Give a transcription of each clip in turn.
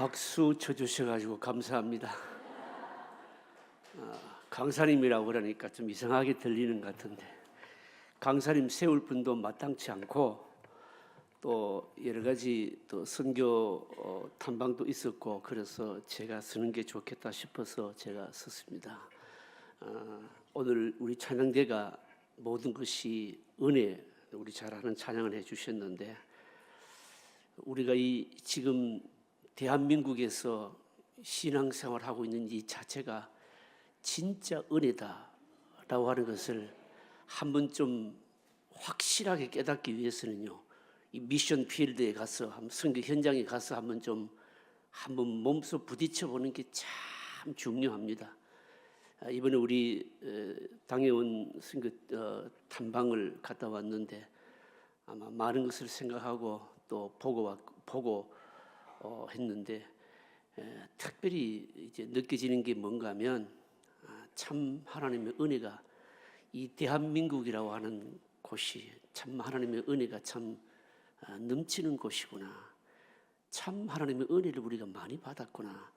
박수 쳐주셔가지고 감사합니다. 강사님이라고 그러니까 좀 이상하게 들리는 것 같은데, 강사님 세울 분도 마땅치 않고 또 여러 가지 또 선교 탐방도 있었고, 그래서 제가 쓰는 게 좋겠다 싶어서 제가 썼습니다. 오늘 우리 찬양대가 모든 것이 은혜, 우리 잘 아는 찬양을 해주셨는데, 우리가 이 지금 대한민국에서 신앙생활하고 있는 이 자체가 진짜 은혜다라고 하는 것을 한번 좀 확실하게 깨닫기 위해서는요, 이 미션 필드에 가서 선교 현장에 가서 한번 몸소 부딪혀 보는 게 참 중요합니다. 이번에 우리 당해온 선교 탐방을 갔다 왔는데 아마 많은 것을 생각하고 또 보고 했는데, 특별히 이제 느껴지는 게 뭔가 하면, 참 하나님의 은혜가 이 대한민국이라고 하는 곳이 참 하나님의 은혜가 참 넘치는 곳이구나, 참 하나님의 은혜를 우리가 많이 받았구나,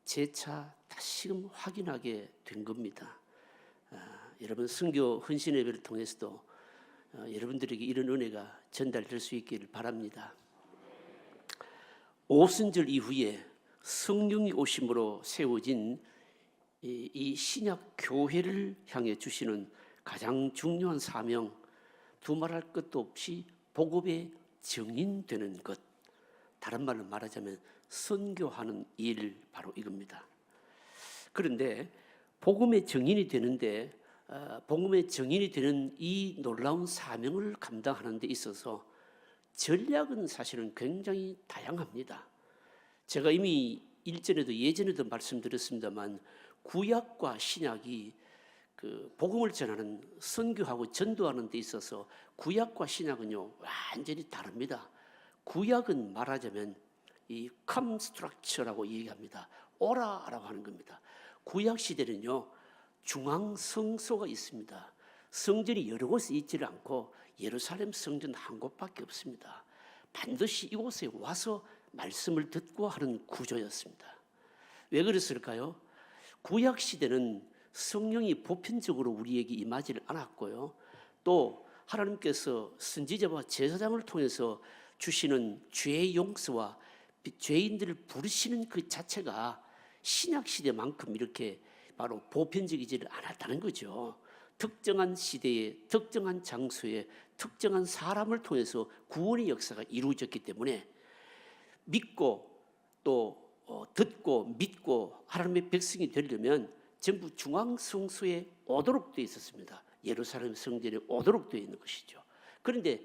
재차 다시금 확인하게 된 겁니다. 여러분, 선교 헌신 예배를 통해서도 여러분들에게 이런 은혜가 전달될 수 있기를 바랍니다. 오순절 이후에 성령이 오심으로 세워진 이 신약 교회를 향해 주시는 가장 중요한 사명, 두말할 것도 없이 복음의 증인되는 것, 다른 말로 말하자면 선교하는 일, 바로 이겁니다. 그런데 복음의 증인이 되는데, 복음의 증인이 되는 이 놀라운 사명을 감당하는 데 있어서 전략은 사실은 굉장히 다양합니다. 제가 이미 예전에도 말씀드렸습니다만, 구약과 신약이 그 복음을 전하는, 선교하고 전도하는 데 있어서 구약과 신약은요 완전히 다릅니다. 구약은 말하자면 이 come structure라고 얘기합니다. 오라라고 하는 겁니다. 구약 시대는요 중앙 성소가 있습니다. 성전이 여러 곳에 있지를 않고 예루살렘 성전 한 곳밖에 없습니다. 반드시 이곳에 와서 말씀을 듣고 하는 구조였습니다. 왜 그랬을까요? 구약 시대는 성령이 보편적으로 우리에게 임하지를 않았고요, 또 하나님께서 선지자와 제사장을 통해서 주시는 죄의 용서와 죄인들을 부르시는 그 자체가 신약 시대만큼 이렇게 바로 보편적이지를 않았다는 거죠. 특정한 시대에, 특정한 장소에, 특정한 사람을 통해서 구원의 역사가 이루어졌기 때문에 믿고 또 듣고 믿고 하나님의 백성이 되려면 전부 중앙성소에 오도록 되어 있었습니다. 예루살렘 성전에 오도록 되어 있는 것이죠. 그런데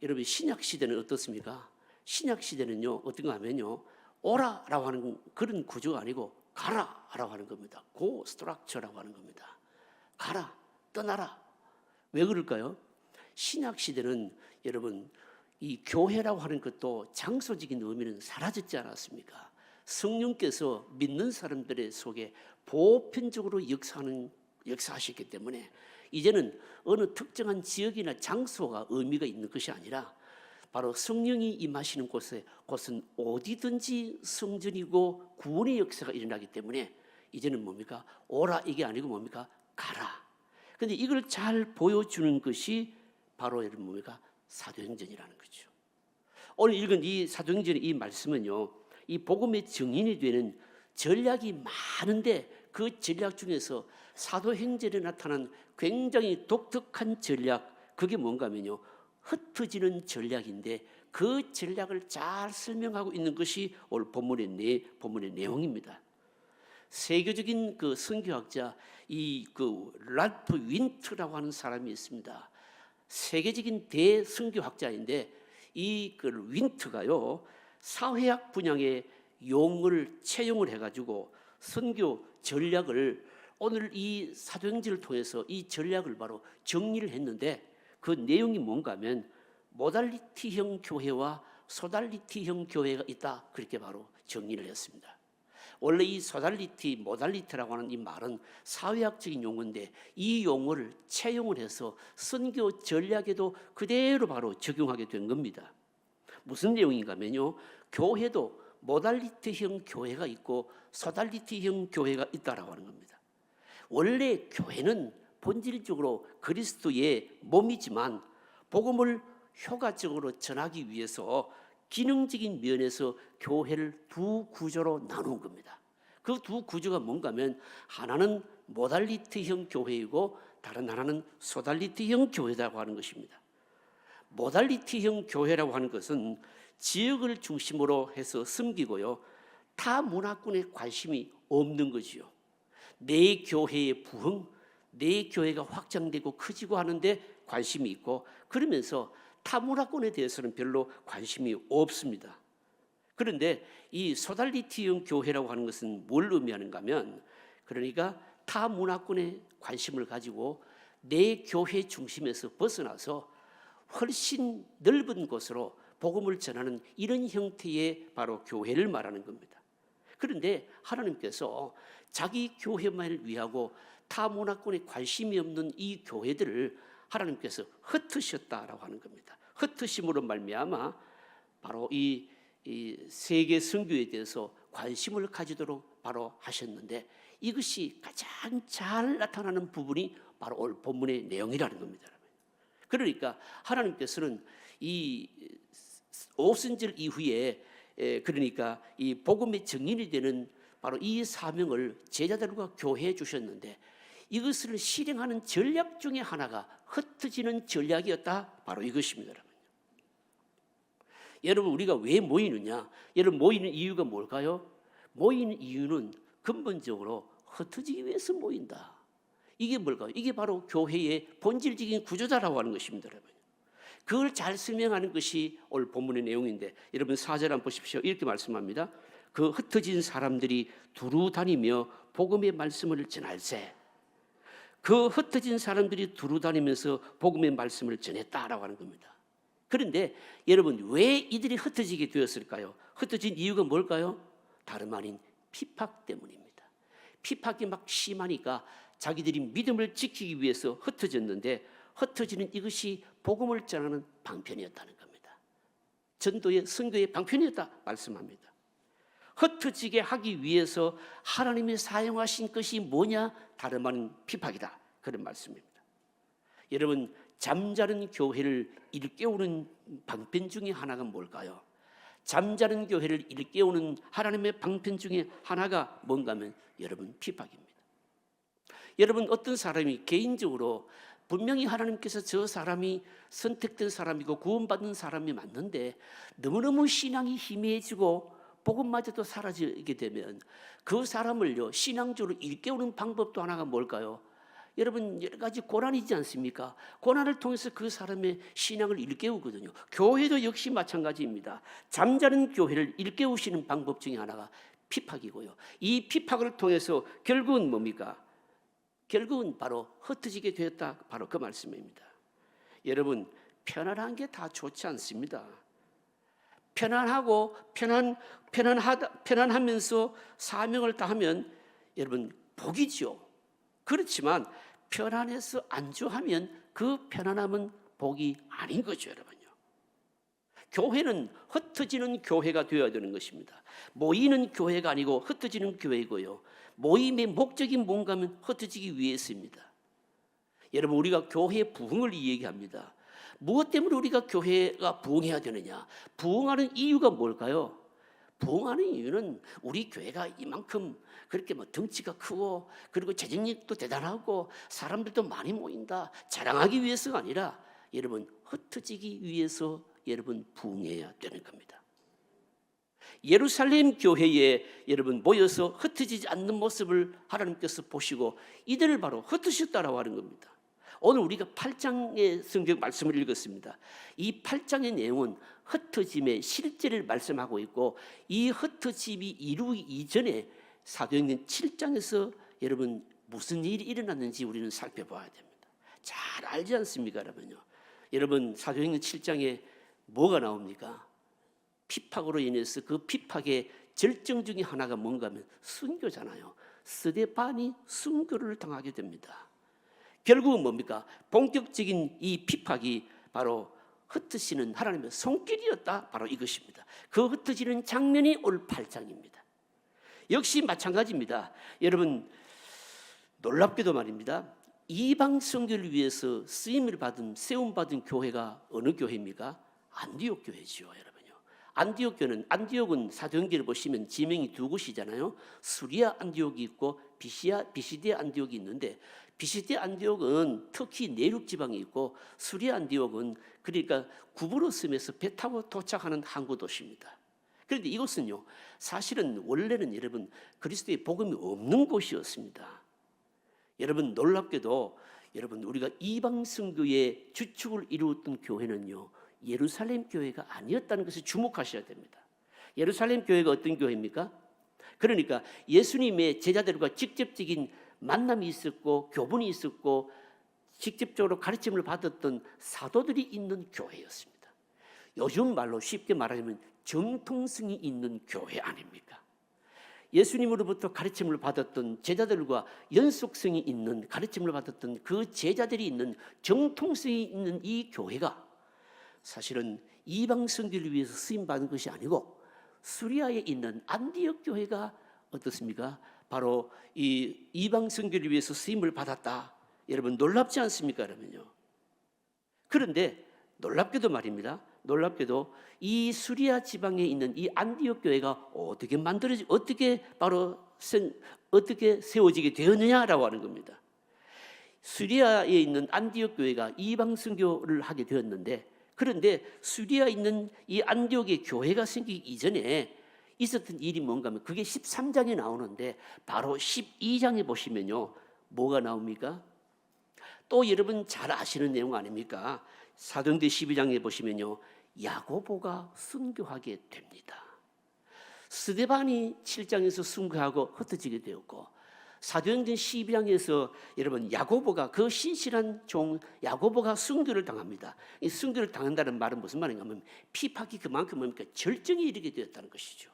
여러분, 신약 시대는 어떻습니까? 신약 시대는요 어떤가 하면요, 오라라고 하는 그런 구조가 아니고 가라라고 하는 겁니다. 고 스트럭처라고 하는 겁니다. 가라, 떠나라. 왜 그럴까요? 신약 시대는 여러분, 이 교회라고 하는 것도 장소적인 의미는 사라졌지 않았습니까? 성령께서 믿는 사람들의 속에 보편적으로 역사하셨기 때문에 이제는 어느 특정한 지역이나 장소가 의미가 있는 것이 아니라, 바로 성령이 임하시는 곳은 어디든지 성전이고 구원의 역사가 일어나기 때문에 이제는 뭡니까? 오라, 이게 아니고 뭡니까? 가라. 그런데 이걸 잘 보여주는 것이 바로 여러분 뭡니까? 사도행전이라는 거죠. 오늘 읽은 이 사도행전의 이 말씀은요, 이 복음의 증인이 되는 전략이 많은데, 그 전략 중에서 사도행전에 나타난 굉장히 독특한 전략, 그게 뭔가 하면요, 흩어지는 전략인데, 그 전략을 잘 설명하고 있는 것이 오늘 본문의 내용입니다. 세계적인 그 선교학자 랄프 윈트라고 하는 사람이 있습니다. 세계적인 대선교학자인데, 이 윈트가요 사회학 분야의 용어를 채용을 해가지고 선교 전략을, 오늘 이 사도행전을 통해서 이 전략을 바로 정리를 했는데, 그 내용이 뭔가 하면 모달리티형 교회와 소달리티형 교회가 있다, 그렇게 바로 정리를 했습니다. 원래 이 모달리티라고 하는 이 말은 사회학적인 용어인데, 이 용어를 채용을 해서 선교 전략에도 그대로 바로 적용하게 된 겁니다. 무슨 내용인가 하면요, 교회도 모달리티형 교회가 있고 소달리티형 교회가 있다라고 하는 겁니다. 원래 교회는 본질적으로 그리스도의 몸이지만 복음을 효과적으로 전하기 위해서 기능적인 면에서 교회를 두 구조로 나눈 겁니다. 그 두 구조가 뭔가 하면 하나는 모달리티형 교회이고 다른 하나는 소달리티형 교회라고 하는 것입니다. 모달리티형 교회라고 하는 것은 지역을 중심으로 해서 섬기고요, 타 문화권에 관심이 없는 거지요. 내 교회의 부흥, 내 교회가 확장되고 커지고 하는데 관심이 있고, 그러면서 타 문화권에 대해서는 별로 관심이 없습니다. 그런데 이 소달리티형 교회라고 하는 것은 뭘 의미하는가 하면, 그러니까 타 문화권에 관심을 가지고 내 교회 중심에서 벗어나서 훨씬 넓은 곳으로 복음을 전하는 이런 형태의 바로 교회를 말하는 겁니다. 그런데 하나님께서 자기 교회만을 위하고 타 문화권에 관심이 없는 이 교회들을 하나님께서 흩으셨다라고 하는 겁니다. 흩으심으로 말미암아 바로 이 세계 선교에 대해서 관심을 가지도록 바로 하셨는데, 이것이 가장 잘 나타나는 부분이 바로 오늘 본문의 내용이라는 겁니다. 그러니까 하나님께서는 이 오순절 이후에 그러니까 이 복음의 증인이 되는 바로 이 사명을 제자들과 교회에 주셨는데, 이것을 실행하는 전략 중에 하나가 흩어지는 전략이었다. 바로 이것입니다. 여러분, 우리가 왜 모이느냐? 여러분, 모이는 이유가 뭘까요? 모이는 이유는 근본적으로 흩어지기 위해서 모인다. 이게 뭘까요? 이게 바로 교회의 본질적인 구조다라고 하는 것입니다. 여러분, 그걸 잘 설명하는 것이 오늘 본문의 내용인데, 여러분 4절 한번 보십시오. 이렇게 말씀합니다. 그 흩어진 사람들이 두루 다니며 복음의 말씀을 전할세. 그 흩어진 사람들이 두루 다니면서 복음의 말씀을 전했다라고 하는 겁니다. 그런데 여러분, 왜 이들이 흩어지게 되었을까요? 흩어진 이유가 뭘까요? 다름 아닌 핍박 때문입니다. 핍박이 막 심하니까 자기들이 믿음을 지키기 위해서 흩어졌는데, 흩어지는 이것이 복음을 전하는 방편이었다는 겁니다. 전도의 선교의 방편이었다 말씀합니다. 흩어지게 하기 위해서 하나님이 사용하신 것이 뭐냐? 다름 아닌 핍박이다, 그런 말씀입니다. 여러분, 잠자는 교회를 일깨우는 방편 중에 하나가 뭘까요? 잠자는 교회를 일깨우는 하나님의 방편 중에 하나가 뭔가 하면 여러분, 핍박입니다. 여러분, 어떤 사람이 개인적으로 분명히 하나님께서 저 사람이 선택된 사람이고 구원받는 사람이 맞는데 너무너무 신앙이 희미해지고 복음마저도 사라지게 되면 그 사람을요, 신앙적으로 일깨우는 방법도 하나가 뭘까요? 여러분, 여러 가지 고난이 있지 않습니까? 고난을 통해서 그 사람의 신앙을 일깨우거든요. 교회도 역시 마찬가지입니다. 잠자는 교회를 일깨우시는 방법 중에 하나가 핍박이고요. 이 핍박을 통해서 결국은 뭡니까? 결국은 바로 흩어지게 되었다, 바로 그 말씀입니다. 여러분, 편안한 게 다 좋지 않습니다. 편안하고 편안하면서 사명을 다하면 여러분, 복이죠. 그렇지만 편안해서 안주하면 그 편안함은 복이 아닌 거죠, 여러분요. 교회는 흩어지는 교회가 되어야 되는 것입니다. 모이는 교회가 아니고 흩어지는 교회이고요. 모임의 목적이 뭔가 하면 흩어지기 위해서입니다. 여러분, 우리가 교회의 부흥을 얘기합니다. 무엇 때문에 우리가 교회가 부흥해야 되느냐? 부흥하는 이유가 뭘까요? 부흥하는 이유는 우리 교회가 이만큼 그렇게 덩치가 크고 그리고 재정력도 대단하고 사람들도 많이 모인다, 자랑하기 위해서가 아니라 여러분, 흩어지기 위해서 여러분 부흥해야 되는 겁니다. 예루살렘 교회에 여러분 모여서 흩어지지 않는 모습을 하나님께서 보시고 이들을 바로 흩으셨다라고 하는 겁니다. 오늘 우리가 8장의 성경 말씀을 읽었습니다. 이 8장의 내용은 흩어짐의 실제를 말씀하고 있고, 이 흩어짐이 이루기 이전에 사도행전 7장에서 여러분 무슨 일이 일어났는지 우리는 살펴봐야 됩니다. 잘 알지 않습니까, 여러분요? 여러분, 사도행전 7장에 뭐가 나옵니까? 핍박으로 인해서 그 핍박의 절정 중에 하나가 뭔가 하면 순교잖아요. 스데반이 순교를 당하게 됩니다. 결국은 뭡니까? 본격적인 이 핍박이 바로 흩어지는 하나님의 손길이었다. 바로 이것입니다. 그 흩어지는 장면이 오늘 8장입니다. 역시 마찬가지입니다. 여러분, 놀랍게도 말입니다. 이방 선교를 위해서 쓰임을 받은, 세움받은 교회가 어느 교회입니까? 안디옥 교회지요, 여러분요. 안디옥 교회는, 안디옥은 사도행전을 보시면 지명이 두 곳이잖아요. 수리아 안디옥이 있고 비시디아 안디옥이 있는데, 비시디아 안디옥은 터키 내륙 지방에 있고, 수리아 안디옥은 그러니까 구브로스에서 배 타고 도착하는 항구 도시입니다. 그런데 이곳은요, 사실은 원래는 여러분 그리스도의 복음이 없는 곳이었습니다. 여러분, 놀랍게도 여러분, 우리가 이방 선교의 주축을 이루었던 교회는요, 예루살렘 교회가 아니었다는 것을 주목하셔야 됩니다. 예루살렘 교회가 어떤 교회입니까? 그러니까 예수님의 제자들과 직접적인 만남이 있었고 교분이 있었고 직접적으로 가르침을 받았던 사도들이 있는 교회였습니다. 요즘 말로 쉽게 말하자면 정통성이 있는 교회 아닙니까? 예수님으로부터 가르침을 받았던 제자들과 연속성이 있는 가르침을 받았던 그 제자들이 있는 정통성이 있는 이 교회가 사실은 이방 선교를 위해서 쓰임 받은 것이 아니고 수리아에 있는 안디옥 교회가 어떻습니까? 바로 이 이방 선교를 위해서 쓰임을 받았다. 여러분, 놀랍지 않습니까? 그러면요. 그런데 놀랍게도 말입니다. 놀랍게도 이 수리아 지방에 있는 이 안디옥 교회가 어떻게 세워지게 되었느냐라고 하는 겁니다. 수리아에 있는 안디옥 교회가 이방 선교를 하게 되었는데, 그런데 수리아에 있는 이 안디옥의 교회가 생기기 이전에 있었던 일이 뭔가 하면 그게 13장에 나오는데, 바로 12장에 보시면요, 뭐가 나옵니까? 또 여러분 잘 아시는 내용 아닙니까? 사도행전 12장에 보시면요, 야고보가 순교하게 됩니다. 스데반이 7장에서 순교하고 흩어지게 되었고, 사도행전 12장에서 여러분 야고보가, 그 신실한 종 야고보가 순교를 당합니다. 이 순교를 당한다는 말은 무슨 말인가 하면 피팍이 그만큼 뭡니까? 절정에 이르게 되었다는 것이죠.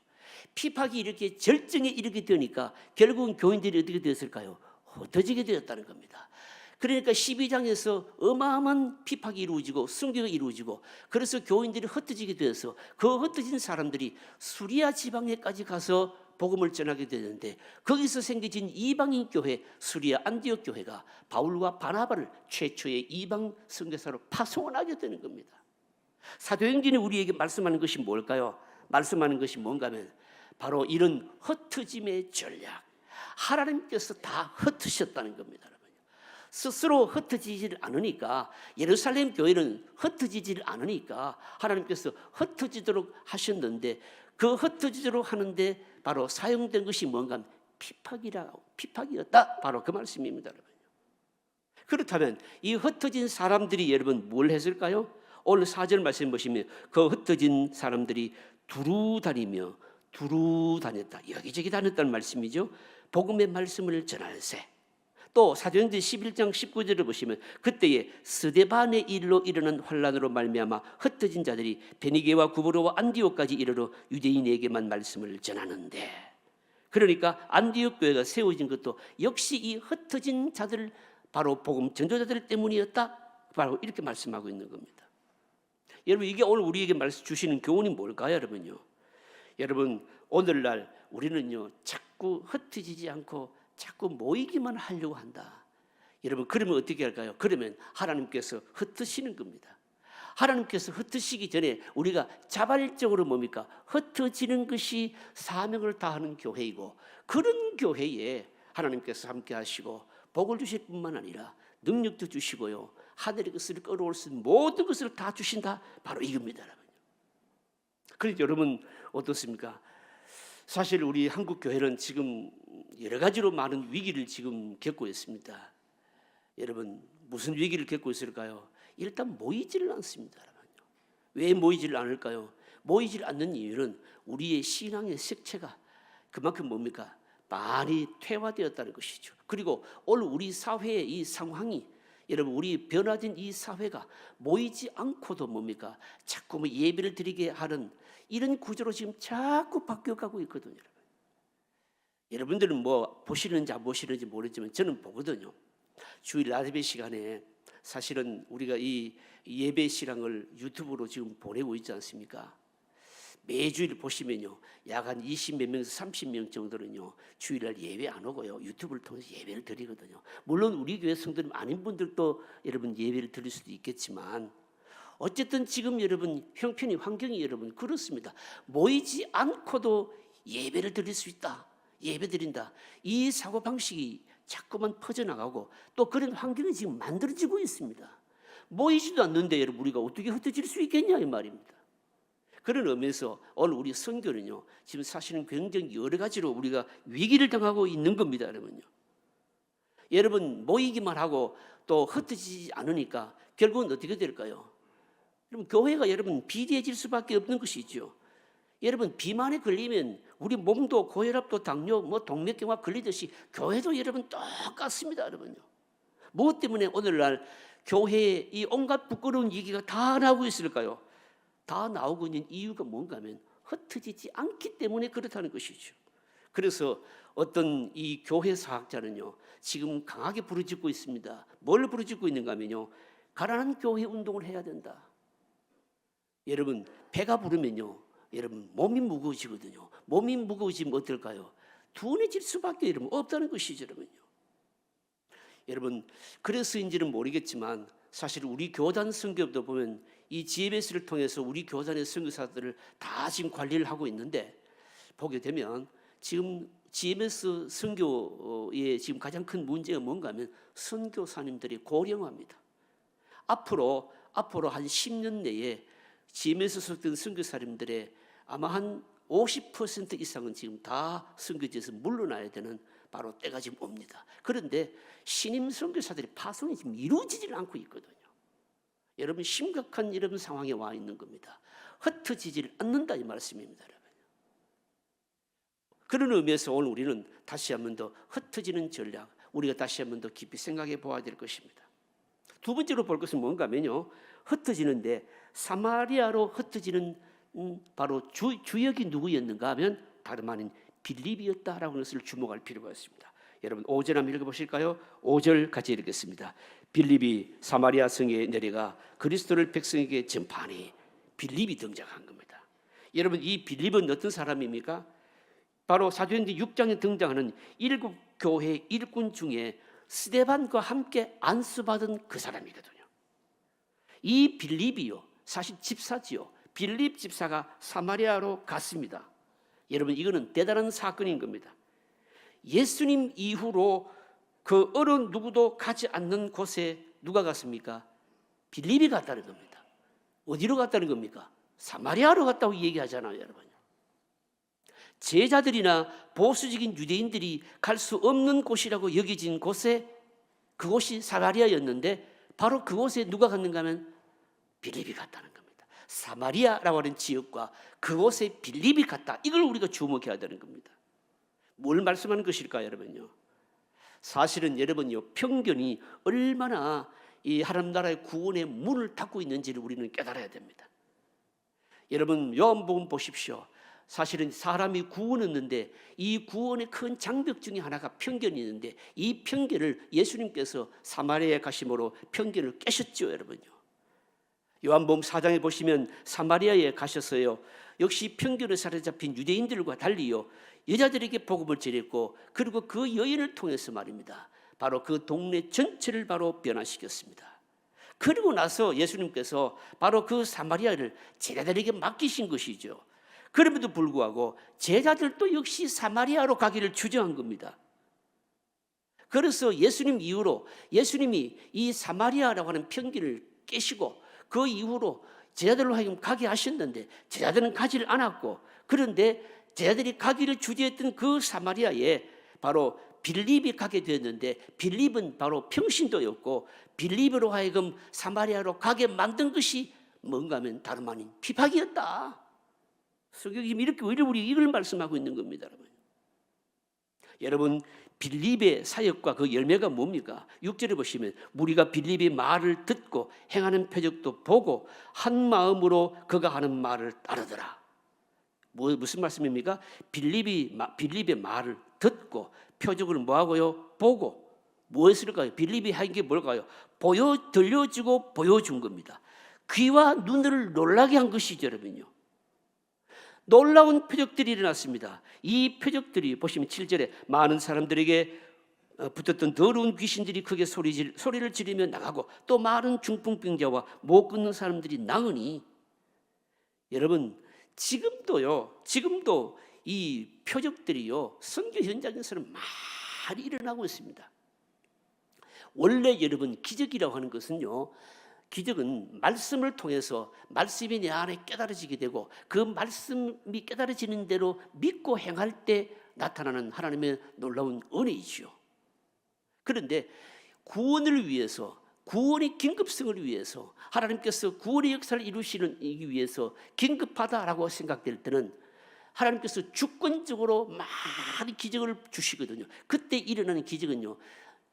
피팍이 이렇게 절정에 이르게 되니까 결국은 교인들이 어떻게 되었을까요? 흩어지게 되었다는 겁니다. 그러니까 12장에서 어마어마한 피팍이 이루어지고 순교가 이루어지고, 그래서 교인들이 흩어지게 되어서 그 흩어진 사람들이 수리아 지방에까지 가서 복음을 전하게 되는데, 거기서 생겨진 이방인 교회 수리아 안디옥 교회가 바울과 바나바를 최초의 이방 선교사로 파송을 하게 되는 겁니다. 사도행전이 우리에게 말씀하는 것이 뭘까요? 말씀하는 것이 뭔가 하면 바로 이런 흩어짐의 전략, 하나님께서 다 흩으셨다는 겁니다. 스스로 흩어지질 않으니까, 예루살렘 교회는 흩어지질 않으니까 하나님께서 흩어지도록 하셨는데, 그 흩어지도록 하는데 바로 사용된 것이 뭔가 하면 피팍이었다. 바로 그 말씀입니다, 여러분. 그렇다면 이 흩어진 사람들이 여러분 뭘 했을까요? 오늘 4절 말씀 보시면 그 흩어진 사람들이 두루 다녔다. 여기저기 다녔다는 말씀이죠. 복음의 말씀을 전할세. 또 사도행전 11장 19절을 보시면 그때에 스데반의 일로 일어난 환란으로 말미암아 흩어진 자들이 베니게와 구브로와 안디옥까지 이르러 유대인에게만 말씀을 전하는데, 그러니까 안디옥 교회가 세워진 것도 역시 이 흩어진 자들, 바로 복음 전도자들 때문이었다. 바로 이렇게 말씀하고 있는 겁니다. 여러분, 이게 오늘 우리에게 말씀 주시는 교훈이 뭘까요, 여러분요? 여러분, 오늘날 우리는요 자꾸 흩어지지 않고 자꾸 모이기만 하려고 한다. 여러분, 그러면 어떻게 할까요? 그러면 하나님께서 흩으시는 겁니다. 하나님께서 흩으시기 전에 우리가 자발적으로 뭡니까? 흩어지는 것이 사명을 다하는 교회이고, 그런 교회에 하나님께서 함께 하시고 복을 주실 뿐만 아니라 능력도 주시고요, 하늘의 것을 끌어올 수 있는 모든 것을 다 주신다. 바로 이겁니다, 여러분. 그래서 여러분 어떻습니까? 사실 우리 한국 교회는 지금 여러 가지로 많은 위기를 지금 겪고 있습니다. 여러분, 무슨 위기를 겪고 있을까요? 일단 모이지를 않습니다. 왜 모이지를 않을까요? 모이질 않는 이유는 우리의 신앙의 색채가 그만큼 뭡니까? 많이 퇴화되었다는 것이죠. 그리고 오늘 우리 사회의 이 상황이, 여러분, 우리 변화된 이 사회가 모이지 않고도 뭡니까? 자꾸 예배를 드리게 하는 이런 구조로 지금 자꾸 바뀌어가고 있거든요. 여러분들은 뭐 보시는지 안 보시는지 모르지만 저는 보거든요. 주일 낮예배 시간에 사실은 우리가 이 예배 시간을 유튜브로 지금 보내고 있지 않습니까? 매주일 보시면요, 약 한 20몇 명에서 30명 정도는요 주일날 예배 안 오고요 유튜브를 통해서 예배를 드리거든요. 물론 우리 교회 성도님 아닌 분들도 여러분 예배를 드릴 수도 있겠지만, 어쨌든 지금 여러분 형편이, 환경이 여러분 그렇습니다. 모이지 않고도 예배를 드릴 수 있다, 예배 드린다, 이 사고방식이 자꾸만 퍼져나가고 또 그런 환경이 지금 만들어지고 있습니다. 모이지도 않는데 여러분 우리가 어떻게 흩어질 수 있겠냐 이 말입니다. 그런 의미에서 오늘 우리 선교는요 지금 사실은 굉장히 여러 가지로 우리가 위기를 당하고 있는 겁니다. 여러분 모이기만 하고 또 흩어지지 않으니까 결국은 어떻게 될까요? 여러분 교회가 여러분 비대해질 수밖에 없는 것이죠. 여러분 비만에 걸리면 우리 몸도 고혈압도 당뇨 동맥경화 걸리듯이 교회도 여러분 똑같습니다. 여러분요. 무엇 때문에 오늘날 교회에 이 온갖 부끄러운 얘기가 다 나오고 있을까요? 다 나오고 있는 이유가 뭔가 하면 흩어지지 않기 때문에 그렇다는 것이죠. 그래서 어떤 이 교회 사학자는요 지금 강하게 부르짖고 있습니다. 뭘 부르짖고 있는가 하면요, 가난한 교회 운동을 해야 된다. 여러분 배가 부르면요 여러분 몸이 무거워지거든요. 몸이 무거워지면 어떨까요? 둔해질 수밖에 여러분 없다는 것이죠. 여러분 그래서인지는 모르겠지만 사실 우리 교단 선교도 보면 이 GMS를 통해서 우리 교단의 선교사들을 다 지금 관리를 하고 있는데, 보게 되면 지금 GMS 선교의 지금 가장 큰 문제가 뭔가 하면 선교사님들이 고령화입니다. 앞으로 한 10년 내에 GMS 소속된 선교사님들의 아마 한 50% 이상은 지금 다 선교지에서 물러나야 되는 바로 때가 지금 옵니다. 그런데 신임 선교사들의 파송이 지금 이루어지질 않고 있거든요. 여러분 심각한 이런 상황에 와 있는 겁니다. 흩어지질 않는다 이 말씀입니다. 여러분. 그런 의미에서 오늘 우리는 다시 한번 더 흩어지는 전략, 우리가 다시 한번 더 깊이 생각해 보아야 될 것입니다. 두 번째로 볼 것은 뭔가 하면요, 흩어지는데 사마리아로 흩어지는 바로 주역이 누구였는가 하면 다름 아닌 빌립이었다라고 하는 것을 주목할 필요가 있습니다. 여러분 5절 한번 읽어보실까요? 5절 같이 읽겠습니다. 빌립이 사마리아 성에 내려가 그리스도를 백성에게 전파하니, 빌립이 등장한 겁니다. 여러분 이 빌립은 어떤 사람입니까? 바로 사도행전 6장에 등장하는 7 교회 일꾼 중에 스데반과 함께 안수받은 그 사람이거든요. 이 빌립이요 사실 집사지요. 빌립 집사가 사마리아로 갔습니다. 여러분 이거는 대단한 사건인 겁니다. 예수님 이후로 그 어느 누구도 가지 않는 곳에 누가 갔습니까? 빌립이 갔다는 겁니다. 어디로 갔다는 겁니까? 사마리아로 갔다고 얘기하잖아요, 여러분. 제자들이나 보수적인 유대인들이 갈 수 없는 곳이라고 여겨진 곳에, 그곳이 사마리아였는데 바로 그곳에 누가 갔는가 하면 빌립이 갔다는 겁니다. 사마리아라고 하는 지역과 그곳에 빌립이 갔다. 이걸 우리가 주목해야 되는 겁니다. 뭘 말씀하는 것일까요, 여러분요? 사실은 여러분요, 편견이 얼마나 이 하나님 나라의 구원의 문을 닫고 있는지를 우리는 깨달아야 됩니다. 여러분 요한복음 보십시오. 사실은 사람이 구원 얻는데 이 구원의 큰 장벽 중에 하나가 편견이 있는데, 이 편견을 예수님께서 사마리아에 가심으로 편견을 깨셨죠, 여러분요. 요한복음 4장에 보시면 사마리아에 가셨어요. 역시 편견에 사로잡힌 유대인들과 달리요 여자들에게 복음을 전했고, 그리고 그 여인을 통해서 말입니다, 바로 그 동네 전체를 바로 변화시켰습니다. 그리고 나서 예수님께서 바로 그 사마리아를 제자들에게 맡기신 것이죠. 그럼에도 불구하고 제자들도 역시 사마리아로 가기를 주저한 겁니다. 그래서 예수님 이후로 예수님이 이 사마리아라고 하는 편견을 깨시고 그 이후로 제자들로 하여금 가게 하셨는데 제자들은 가지를 않았고, 그런데 제자들이 가기를 주저했던 그 사마리아에 바로 빌립이 가게 되었는데, 빌립은 바로 평신도였고 빌립으로 하여금 사마리아로 가게 만든 것이 뭔가 하면 다름 아닌 핍박이었다. 성경이 이렇게 우리 이걸 말씀하고 있는 겁니다, 여러분. 여러분 빌립의 사역과 그 열매가 뭡니까? 6절에 보시면 무리가 빌립의 말을 듣고 행하는 표적도 보고 한 마음으로 그가 하는 말을 따르더라. 무슨 말씀입니까? 빌립의 말을 듣고 표적을 뭐하고요? 보고. 무엇일까요? 빌립이 한 게 뭘까요? 들려주고 보여준 겁니다. 귀와 눈을 놀라게 한 것이죠, 여러분요. 놀라운 표적들이 일어났습니다. 이 표적들이 보시면 7절에 많은 사람들에게 붙었던 더러운 귀신들이 크게 소리를 지르며 나가고 또 많은 중풍병자와 못 걷는 사람들이 나으니, 여러분 지금도 이 표적들이요 선교 현장에서는 많이 일어나고 있습니다. 원래 여러분 기적이라고 하는 것은요, 기적은 말씀을 통해서 말씀이 내 안에 깨달아지게 되고 그 말씀이 깨달아지는 대로 믿고 행할 때 나타나는 하나님의 놀라운 은혜이지요. 그런데 구원을 위해서, 구원의 긴급성을 위해서, 하나님께서 구원의 역사를 이루시기 위해서 긴급하다라고 생각될 때는 하나님께서 주권적으로 많은 기적을 주시거든요. 그때 일어나는 기적은요,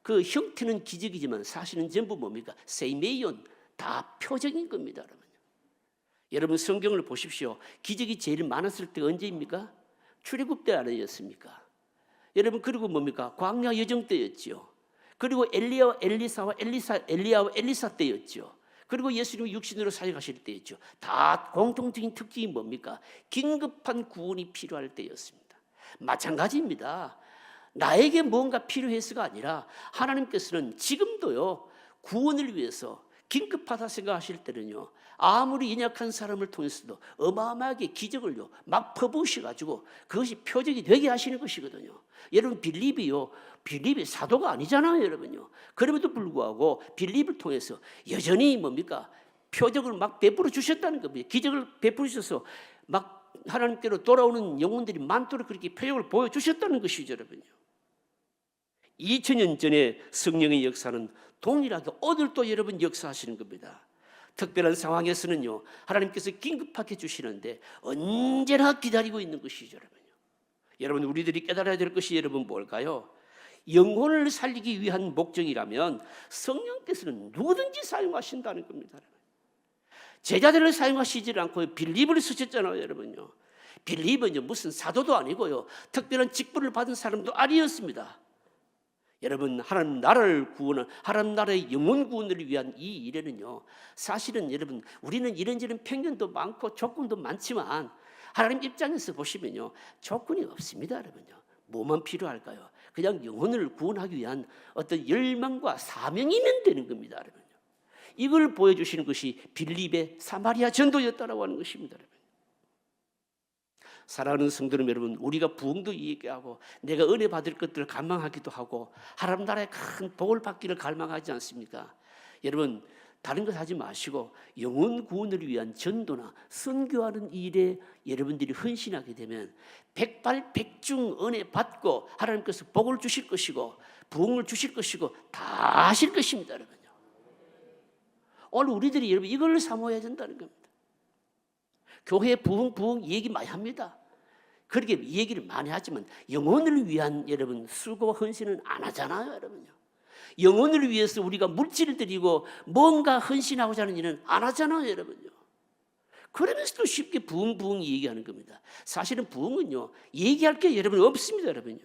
그 형태는 기적이지만 사실은 전부 뭡니까? 세이메이온, 다 표적인 겁니다. 여러분 성경을 보십시오. 기적이 제일 많았을 때가 언제입니까? 출애굽 때 아니었습니까? 여러분 그리고 뭡니까? 광야 여정 때였죠. 그리고 엘리야와 엘리사 때였죠. 그리고 예수님이 육신으로 사역하실 때였죠. 다 공통적인 특징이 뭡니까? 긴급한 구원이 필요할 때였습니다. 마찬가지입니다. 나에게 뭔가 필요해서가 아니라 하나님께서는 지금도요 구원을 위해서 긴급하다 생각하실 때는요, 아무리 연약한 사람을 통해서도 어마어마하게 기적을요 막 퍼부으셔가지고 그것이 표적이 되게 하시는 것이거든요. 여러분 빌립이 사도가 아니잖아요, 여러분요. 그럼에도 불구하고 빌립을 통해서 여전히 뭡니까? 표적을 막 베풀어 주셨다는 겁니다. 기적을 베풀어 주셔서 막 하나님께로 돌아오는 영혼들이 많도록 그렇게 표적을 보여주셨다는 것이죠, 여러분요. 2000년 전에 성령의 역사는 동일하게 오늘도 여러분 역사하시는 겁니다. 특별한 상황에서는요 하나님께서 긴급하게 주시는데 언제나 기다리고 있는 것이죠, 여러분요. 여러분 우리들이 깨달아야 될 것이 여러분 뭘까요? 영혼을 살리기 위한 목적이라면 성령께서는 누구든지 사용하신다는 겁니다. 제자들을 사용하시지 않고 빌립을 쓰셨잖아요, 여러분요. 빌립은요 무슨 사도도 아니고요 특별한 직분을 받은 사람도 아니었습니다. 여러분 하나님 나라를 구원한, 하나님 나라의 영혼 구원을 위한 이 일에는요 사실은 여러분 우리는 이런저런 편견도 많고 조건도 많지만 하나님 입장에서 보시면요 조건이 없습니다, 여러분요. 뭐만 필요할까요? 그냥 영혼을 구원하기 위한 어떤 열망과 사명이면 되는 겁니다, 여러분요. 이걸 보여주시는 것이 빌립의 사마리아 전도였다라고 하는 것입니다, 여러분. 사랑하는 성도님 여러분, 우리가 부흥도 얘기하고 내가 은혜 받을 것들을 갈망하기도 하고 하나님 나라의 큰 복을 받기를 갈망하지 않습니까? 여러분 다른 것 하지 마시고 영혼 구원을 위한 전도나 선교하는 일에 여러분들이 헌신하게 되면 백발백중 은혜 받고 하나님께서 복을 주실 것이고 부흥을 주실 것이고 다 하실 것입니다, 여러분요. 오늘 우리들이 여러분 이걸 사모해야 된다는 겁니다. 교회 부흥 얘기 많이 합니다. 그렇게 얘기를 많이 하지만 영혼을 위한 여러분 수고와 헌신은 안 하잖아요, 여러분요. 영혼을 위해서 우리가 물질을 드리고 뭔가 헌신하고자 하는 일은 안 하잖아요, 여러분요. 그러면서도 쉽게 부흥 얘기하는 겁니다. 사실은 부흥은요 얘기할 게 여러분 없습니다, 여러분요.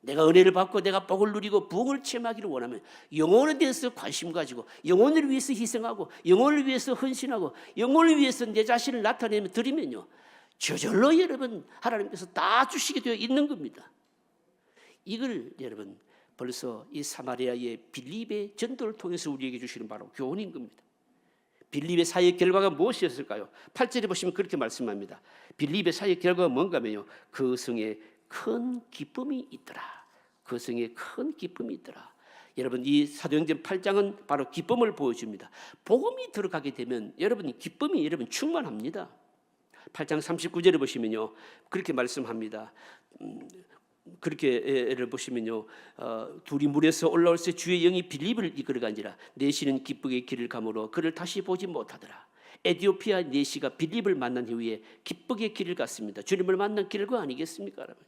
내가 은혜를 받고 내가 복을 누리고 부흥을 체험하기를 원하면 영혼에 대해서 관심 가지고 영혼을 위해서 희생하고 영혼을 위해서 헌신하고 영혼을 위해서 내 자신을 나타내면 드리면요 저절로 여러분 하나님께서 다 주시게 되어 있는 겁니다. 이걸 여러분 벌써 이 사마리아의 빌립의 전도를 통해서 우리에게 주시는 바로 교훈인 겁니다. 빌립의 사역 결과가 무엇이었을까요? 8절에 보시면 그렇게 말씀합니다. 빌립의 사역 결과가 뭔가면요 그 성에 큰 기쁨이 있더라. 그 성에 큰 기쁨이 있더라. 여러분 이 사도행전 8장은 바로 기쁨을 보여줍니다. 복음이 들어가게 되면 여러분 기쁨이 여러분 충만합니다. 8장 39절에 보시면요 그렇게 말씀합니다. 그렇게를 보시면요 둘이 물에서 올라올 때 주의 영이 빌립을 이끌어간지라 내시는 기쁘게 길을 가므로 그를 다시 보지 못하더라. 에디오피아 내시가 빌립을 만난 후에 기쁘게 길을 갔습니다. 주님을 만난 길과 아니겠습니까, 여러분?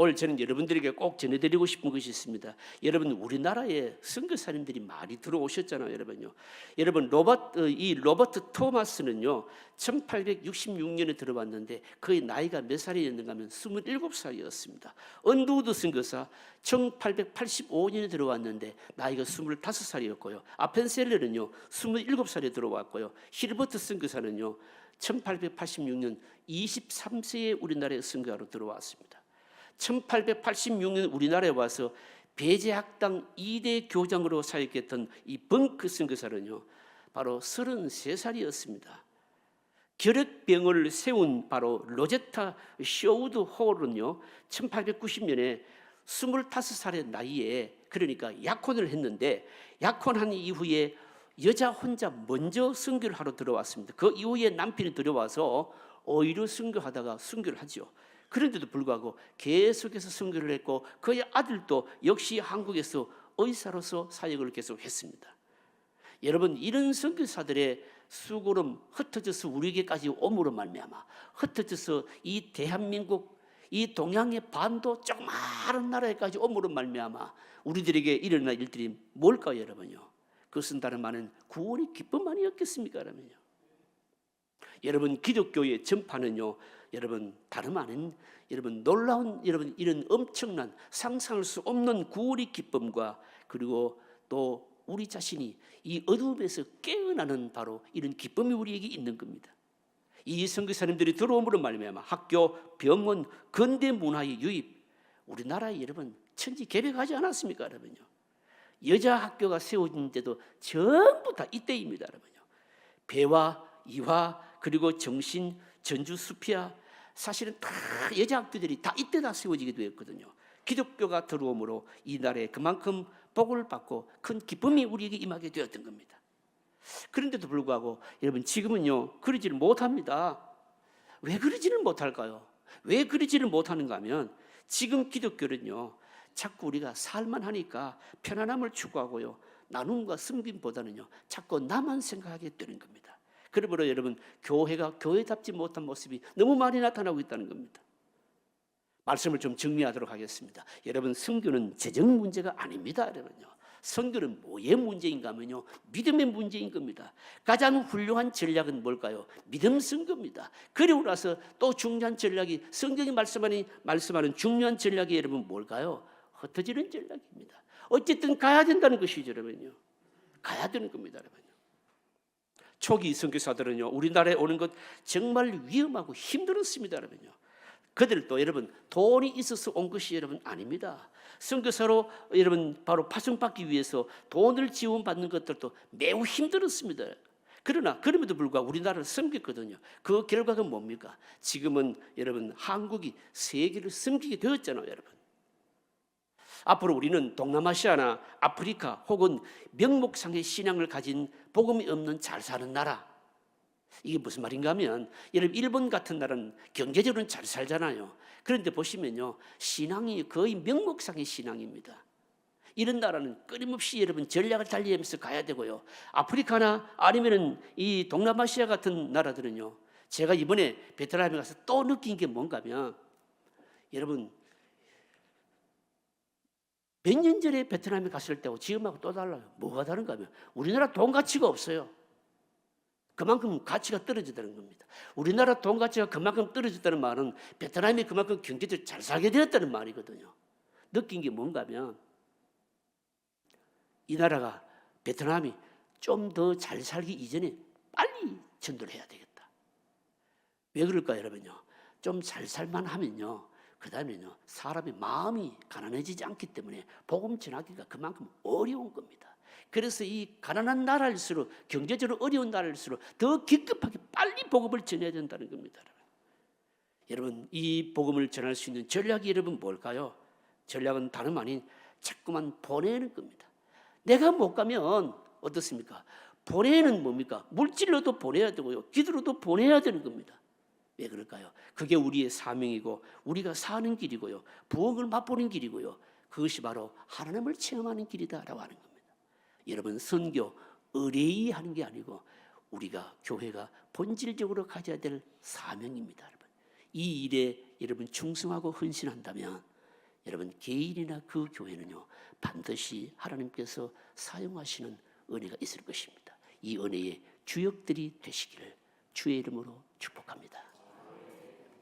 오늘 저는 여러분들에게 꼭 전해드리고 싶은 것이 있습니다. 여러분, 우리나라에 선교사님들이 많이 들어오셨잖아요, 여러분요. 여러분, 로버트 토마스는요 1866년에 들어왔는데 그의 나이가 몇 살이었는가 하면 27살이었습니다. 언두우드 선교사 1885년에 들어왔는데 나이가 25살이었고요. 아펜셀러는요 27살에 들어왔고요. 힐버트 선교사는요 1886년 23세에 우리나라에 선교하러 들어왔습니다. 1886년 우리나라에 와서 배제학당 2대 교장으로 사역했던 이 벙크 선교사는요 바로 33살이었습니다. 결핵병을 세운 바로 로제타 쇼우드 홀은요 1890년에 25살의 나이에 그러니까 약혼을 했는데 약혼한 이후에 여자 혼자 먼저 선교를 하러 들어왔습니다. 그 이후에 남편이 들어와서 오히려 선교하다가 선교를 하죠. 그런데도 불구하고 계속해서 선교를 했고 그의 아들도 역시 한국에서 의사로서 사역을 계속했습니다. 여러분, 이런 선교사들의 수고름 흩어져서 우리에게까지 오므로 말미암아 흩어져서 이 대한민국 이 동양의 반도 조그마한 나라에까지 오므로 말미암아 우리들에게 일어날 일들이 뭘까요, 여러분요? 그것은 다른 많은 구원의 기쁨만이 없겠습니까, 여러분요? 여러분, 기독교의 전파는요, 여러분 다름 아닌 여러분 놀라운 여러분 이런 엄청난 상상할 수 없는 구원의 기쁨과 그리고 또 우리 자신이 이 어둠에서 깨어나는 바로 이런 기쁨이 우리에게 있는 겁니다. 이 선교사님들이 들어옴으로 말미암아 학교, 병원, 근대 문화의 유입, 우리나라에 여러분 천지개벽하지 않았습니까, 여러분요? 여자 학교가 세워진 데도 전부 다 이때입니다, 여러분요. 배화, 이화, 그리고 정신, 전주, 수피아, 사실은 다 여자 학교들이 다 이때 다 세워지게 되었거든요. 기독교가 들어옴으로 이 나라에 그만큼 복을 받고 큰 기쁨이 우리에게 임하게 되었던 겁니다. 그런데도 불구하고 여러분 지금은요 그러지를 못합니다. 왜 그러지를 못할까요? 왜 그러지를 못하는가 하면 지금 기독교는요 자꾸 우리가 살만하니까 편안함을 추구하고요 나눔과 섬김보다는요 자꾸 나만 생각하게 되는 겁니다. 그러므로 여러분 교회가 교회답지 못한 모습이 너무 많이 나타나고 있다는 겁니다. 말씀을 좀 정리하도록 하겠습니다. 여러분, 선교는 재정 문제가 아닙니다, 여러분요. 선교는 뭐의 문제인가 하면요 믿음의 문제인 겁니다. 가장 훌륭한 전략은 뭘까요? 믿음 선교입니다. 그리고 나서 또 중요한 전략이 성경이 말씀하는 중요한 전략이 여러분 뭘까요? 흩어지는 전략입니다. 어쨌든 가야 된다는 것이죠, 여러분요. 가야 되는 겁니다, 여러분요. 초기 선교사들은요 우리나라에 오는 것 정말 위험하고 힘들었습니다, 여러분요. 그들도 여러분 돈이 있어서 온 것이 여러분 아닙니다. 선교사로 여러분 바로 파송받기 위해서 돈을 지원받는 것들도 매우 힘들었습니다. 그러나 그럼에도 불구하고 우리나라를 섬겼거든요. 그 결과가 뭡니까? 지금은 여러분 한국이 세계를 섬기게 되었잖아요, 여러분. 앞으로 우리는 동남아시아나 아프리카 혹은 명목상의 신앙을 가진 복음이 없는 잘 사는 나라, 이게 무슨 말인가 하면 여러분 일본 같은 나라는 경제적으로는 잘 살잖아요. 그런데 보시면요 신앙이 거의 명목상의 신앙입니다. 이런 나라는 끊임없이 여러분 전략을 달리하면서 가야 되고요. 아프리카나 아니면은 이 동남아시아 같은 나라들은요 제가 이번에 베트남에 가서 또 느낀 게 뭔가 하면 여러분 몇 년 전에 베트남에 갔을 때하고 지금하고 또 달라요. 뭐가 다른가 하면 우리나라 돈 가치가 없어요. 그만큼 가치가 떨어졌다는 겁니다. 우리나라 돈 가치가 그만큼 떨어졌다는 말은 베트남이 그만큼 경제적으로 잘 살게 되었다는 말이거든요. 느낀 게 뭔가 하면 이 나라가 베트남이 좀 더 잘 살기 이전에 빨리 전도를 해야 되겠다. 왜 그럴까요, 여러분요? 좀 잘 살만 하면요 그 다음에는요 사람의 마음이 가난해지지 않기 때문에 복음 전하기가 그만큼 어려운 겁니다. 그래서 이 가난한 나라일수록 경제적으로 어려운 나라일수록 더 긴급하게 빨리 복음을 전해야 된다는 겁니다. 여러분 이 복음을 전할 수 있는 전략이 여러분 뭘까요? 전략은 다름 아닌 자꾸만 보내는 겁니다. 내가 못 가면 어떻습니까? 보내는 뭡니까? 물질로도 보내야 되고요 기도로도 보내야 되는 겁니다. 왜 그럴까요? 그게 우리의 사명이고 우리가 사는 길이고요 부흥을 맛보는 길이고요 그것이 바로 하나님을 체험하는 길이다라고 하는 겁니다. 여러분 선교 의뢰이 하는 게 아니고 우리가 교회가 본질적으로 가져야 될 사명입니다. 여러분 이 일에 여러분 충성하고 헌신한다면 여러분 개인이나 그 교회는요 반드시 하나님께서 사용하시는 은혜가 있을 것입니다. 이 은혜의 주역들이 되시기를 주의 이름으로 축복합니다.